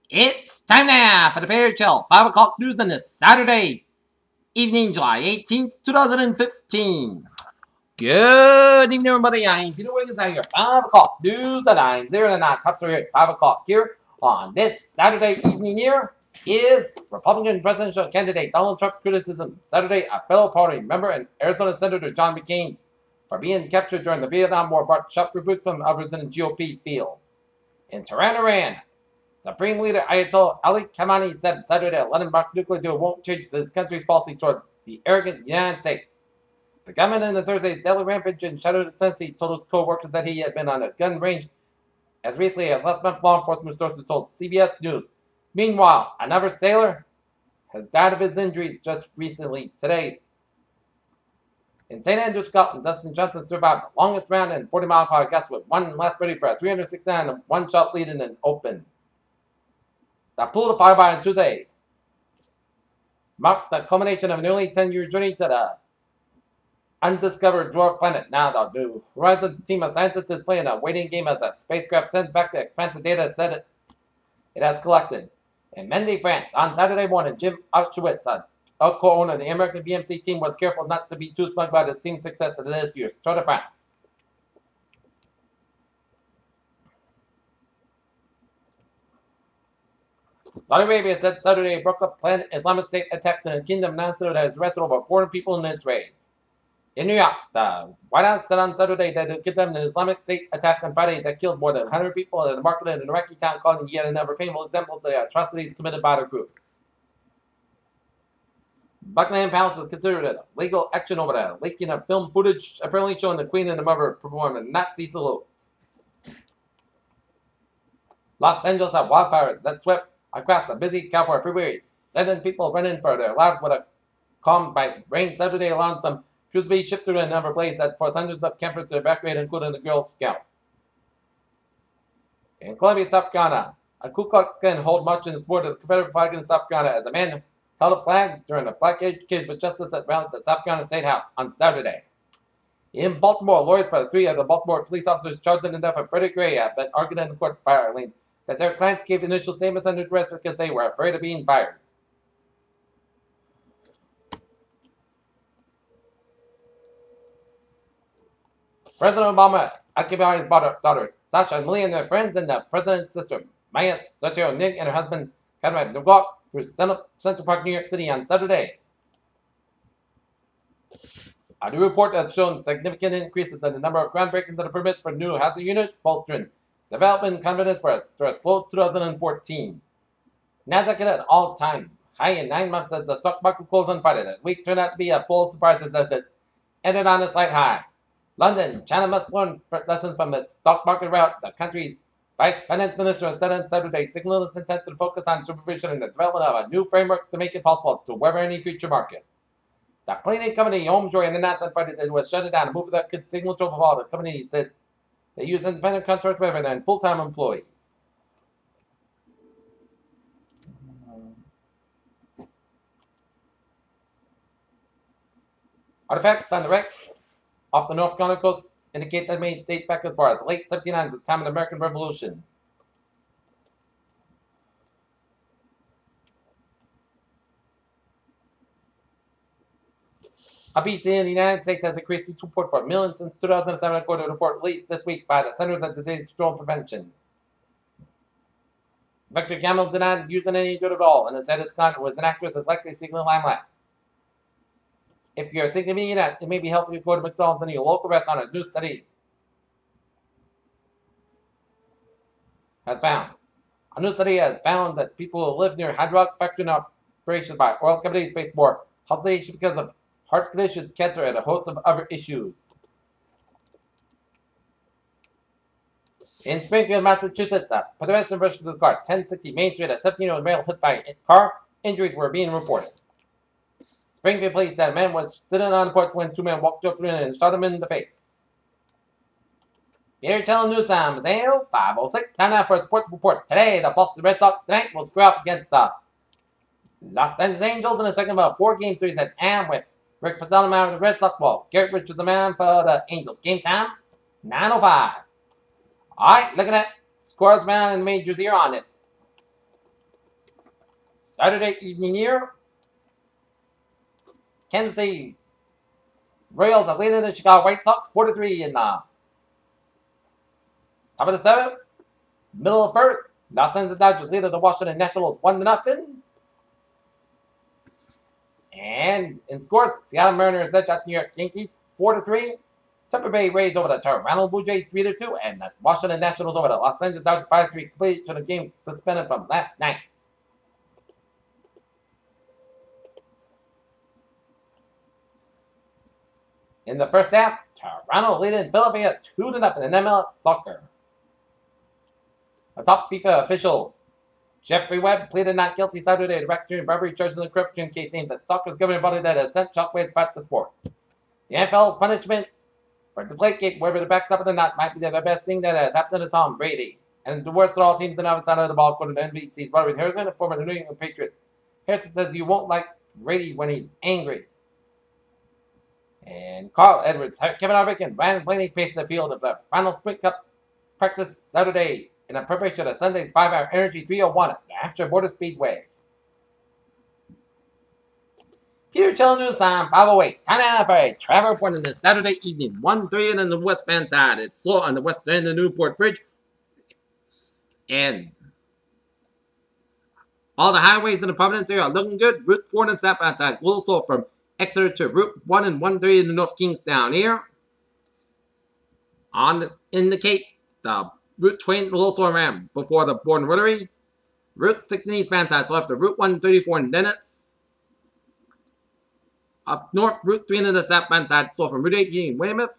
It's time now for the Bear Chill 5 o'clock news on this Saturday evening, July 18th, 2015. Good evening, everybody. I'm Peter Wiggins. I'm your 5 o'clock news at 9:09. Top story at 5 o'clock here on this Saturday evening here is Republican presidential candidate Donald Trump's criticism Saturday, a fellow party member and Arizona Senator John McCain for being captured during the Vietnam War brought sharp rebuke from others in the GOP field. In Tehran, Iran, Supreme Leader Ayatollah Ali Khamenei said Saturday that London nuclear deal won't change his country's policy towards the arrogant United States. The gunman in the Thursday's deadly rampage in Chattanooga, Tennessee, told his co-workers that he had been on a gun range as recently as last month, law enforcement sources told CBS News. Meanwhile, another sailor has died of his injuries just recently today. In St. Andrews, Scotland, Dustin Johnson survived the longest round in 40-mile-per-hour gust with one last birdie for a 369 and one-shot lead in an open. The pool of fire on Tuesday marked the culmination of a nearly 10-year journey to the undiscovered dwarf planet. Now, the New Horizons team of scientists is playing a waiting game as the spacecraft sends back the expansive data set it has collected. In Mendy, France, on Saturday morning, Jim Auschwitz, a co-owner of the American BMC team, was careful not to be too smug about his team's success at this year's Tour de France. Saudi Arabia said Saturday broke up planned Islamic State attacks in the kingdom, announced that it has arrested over 400 people in its raids. In New York, the White House said on Saturday that it condemned an Islamic State attack on Friday that killed more than 100 people in a market in an Iraqi town, calling yet another painful example of the atrocities committed by the group. Buckingham Palace is considered a legal action over the leaking of film footage apparently showing the Queen and the Mother perform a Nazi salute. Los Angeles had wildfires that swept across a busy California freeway, sending people running for their lives with a calm by rain Saturday allowing some crews to be shifted to another place that forced hundreds of campers to evacuate, including the Girl Scouts. In Columbia, South Carolina, a Ku Klux Klan hold march in support of the Confederate flag in South Carolina as a man held a flag during a Black Case for Justice at rally at the South Carolina State House on Saturday. In Baltimore, lawyers for the three of the Baltimore police officers charged in the death of Freddie Gray have been arguing in the court filings that their clients gave initial statements under duress because they were afraid of being fired. President Obama accompanied his daughters, Sasha and Millie, and their friends, and the president's sister, Maya Sotero Nick, and her husband, Conrad Nugok, through Central Park, New York City on Saturday. A new report has shown significant increases in the number of groundbreakings and the permits for new housing units, bolstering development confidence for a slow 2014. Nasdaq hit an all-time high in 9 months as the stock market closed on Friday. The week turned out to be a full surprise as it ended on a slight high. London, China must learn lessons from its stock market rout. The country's vice finance minister said on Saturday, signaling its intent to focus on supervision and the development of a new frameworks to make it possible to weather any future market. The cleaning company Homejoy announced on Friday that it was shutting down, a move that could signal trouble for all. The company said they use independent contractors rather than full-time employees. Artifacts on the wreck off the North Carolina coast indicate that may date back as far as late 1790s, the time of the American Revolution. Obesity in the United States has increased to 2.4 million since 2007, according to a report released this week by the Centers for Disease Control and Prevention. Victor Gamble denied using any drug at all, and said his client was an actress is likely seeking the limelight. If you're thinking of eating that, it may be helpful to go to McDonald's and your local restaurant. A new study has found that people who live near hydraulic fracturing operations by oil companies face more hospitalization because of heart conditions, cancer, and a host of other issues. In Springfield, Massachusetts, a pedestrian versus a car, 1060 Main Street, a 17-year-old male hit by a car. Injuries were being reported. Springfield police said a man was sitting on the porch when two men walked up to him and shot him in the face. Here telling news time is 5:06. Time now for a sports report. Today, the Boston Red Sox tonight will square off against the Los Angeles Angels in a second of a 4-game series at with Rick Porcello, the man of the Red Sox ball. Garrett Richards, the man for the Angels. Game time, 9:05. All right, looking at scores man and majors here on this Saturday evening here. Kansas City Royals are leading the Chicago White Sox 4-3 in the top of the 7th. Middle of the 1st. Los Angeles Dodgers lead the Washington Nationals 1-0. And in scores, Seattle Mariners edge out New York Yankees 4-3. Tampa Bay Rays over the Toronto Blue Jays 3-2. And the Washington Nationals over the Los Angeles Dodgers 5-3. Completion of the game suspended from last night. In the first half, Toronto leading Philadelphia 2-0 in MLS Soccer. A top FIFA official, Jeffrey Webb, pleaded not guilty Saturday to racketeering, robbery charges, and corruption case aimed at soccer's governing body that has sent shockwaves throughout the sport. The NFL's punishment for Deflategate, wherever the backs up or not, might be the best thing that has happened to Tom Brady. And the worst of all teams on the other side of the ball, according to NBC's Robert Harrison, a former New England Patriots. Harrison says you won't like Brady when he's angry. And Carl Edwards, Kevin Harvick, and Ryan Blaney paced the field of the final Sprint Cup practice Saturday in a preparation of Sunday's 5-hour Energy 301 at the Hampshire Border Speedway. Peter Chellenus on 508. Time for a travel report on this Saturday evening. 1-3 on the westbound side. It's slow on the west end of the Newport Bridge. And all the highways in the Providence area are looking good. Route 4 on the southbound side is a little slow from Exeter to Route 1 and 1-3 in the North Kingstown here. In the Cape, the Route 20 a little slow around before the Borden Rotary. Route 16 eastbound side, so after Route 134 in Dennis. Up north, Route 3 in the southbound side, slow from Route 18 in Weymouth.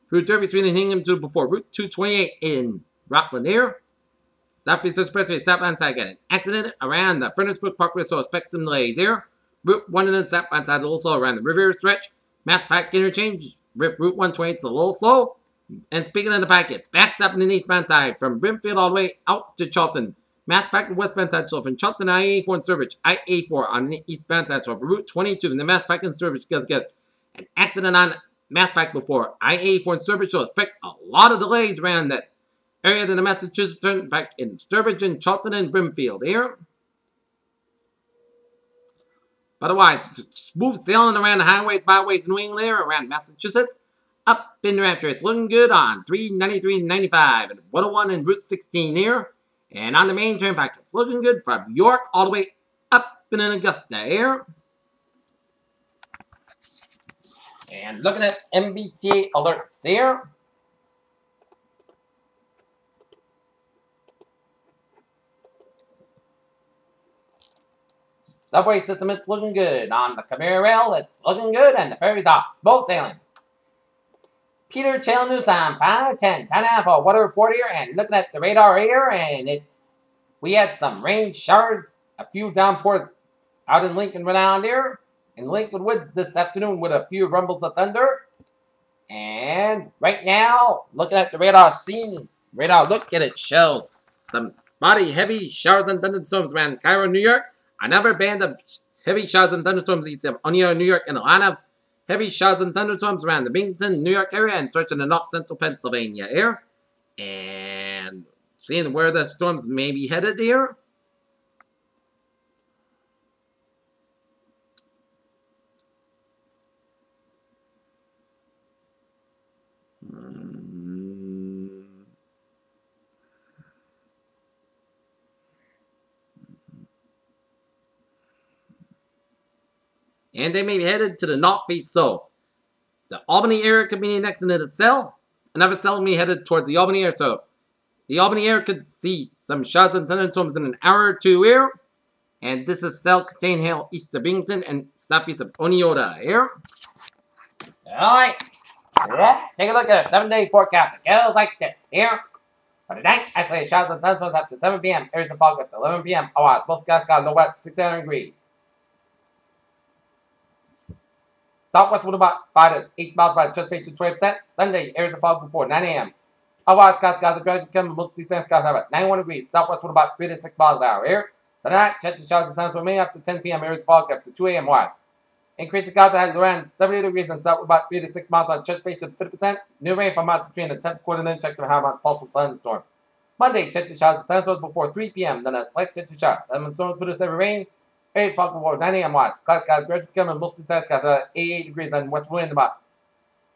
Route 30 Street in Hingham to before Route 228 in Rockland here. Southeast Expressway southbound side got an accident around the Furnace Brook Parkway, so expect some delays here. Route 1 in the southbound side also around the Riviera stretch. Mass Pike interchange. Route 128 is a little slow. And speaking of the packets, backed up in the eastbound side from Brimfield all the way out to Charlton. Mass Pike westbound side, so from Charlton I-84 and Sturbridge, I-84 on the eastbound side, so from Route 22 in the Mass Pike and Sturbridge, because get an accident on Mass Pike before I-84 and Sturbridge, so expect a lot of delays around that area of the Massachusetts Turnpike in Sturbridge and Charlton and Brimfield here. Otherwise, smooth sailing around the highways, byways in New England area around Massachusetts. Up in New Hampshire, it's looking good on 393-95 and 101 and Route 16 here. And on the main turnpike, it's looking good from York all the way up in Augusta here. And looking at MBTA alerts here. Subway system, it's looking good. On the Camaro Rail, it's looking good. And the ferries are slow sailing. Peter Chellenus on 510. Time now for a weather report here. And looking at the radar here. And we had some rain showers. A few downpours out in Lincoln around here. In Lincoln Woods this afternoon with a few rumbles of thunder. And right now, looking at the radar scene. Radar look at it shows some spotty heavy showers and thunderstorms around Cairo, New York. Another band of heavy showers and thunderstorms east of Onion, New York, and a lot of heavy showers and thunderstorms around the Binghamton, New York area and stretching the north central Pennsylvania area. And seeing where the storms may be headed here. And they may be headed to the northeast, so the Albany area could be next into the cell. Another cell may be headed towards the Albany area, so the Albany area could see some showers and thunderstorms in an hour or two here. And this is cell contained hail east of Binghamton and southeast of Oneota here. Alright, let's take a look at our 7-day forecast. It goes like this here. For tonight, isolated showers and thunderstorms up to 7 p.m. Areas of fog up to 11 p.m. Otherwise, most skies got low at 600 degrees. Southwest wind about 5 to 8 miles by anticipation 20%. Sunday, areas of fog before 9 a.m. Otherwise, skies are gradually becoming mostly sunny skies are about 91 degrees. Southwest wind about 3 to 6 miles an hour here. Tonight, chance of showers and thunderstorms remain up to 10 p.m. Areas of fog up to 2 a.m. wise. Increasing clouds at around 70 degrees and south about 3 to 6 miles on anticipation 50%. New rain for months between the 10th quarter and then check to how much possible thunderstorms. Monday, chance of showers, thunderstorms before 3 p.m., then a slight chance of showers. Thunderstorms put us every rain. Areas fog before 9 a.m. west. Clouds got gradually becoming mostly sunny skies, 88 degrees and west wind about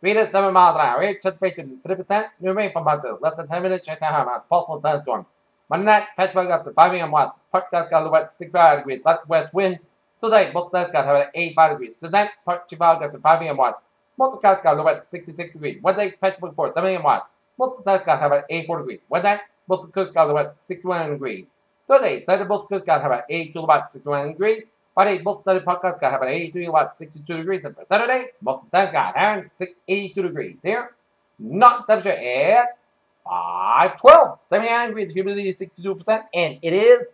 3 to 7 miles an hour. Rate anticipation 50%. New rain from about less than 10 minutes. Chance of high amounts. Possible thunderstorms. Monday night, patch bug up to 5 a.m. west. Part skies got a wet 65 degrees. Left west wind. Tonight, most skies got about 85 degrees. Tonight, part bug up to 5 a.m. west. Most skies got a wet 66 degrees. Wednesday, patch bug before 7 a.m. west. Most skies got about 84 degrees. Wednesday, most of the coast got a wet 61 degrees. Thursday, Saturday, most of the coast got about 82 about 61 degrees. Friday, most of the podcast got about 83 about 62 degrees. And for Saturday, most of the sun got around 82 degrees. Here, not temperature at 512, 79 degrees, humidity 62%, and it is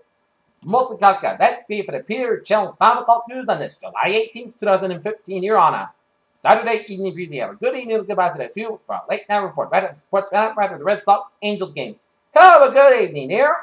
mostly Cascade. That's be for the Peter Chell 5 o'clock news on this July 18th, 2015 here on a Saturday evening preview. Have a good evening, goodbye to you for a late night report. Right at the Sports Banner, right at the Red Sox Angels game. Have a good evening here.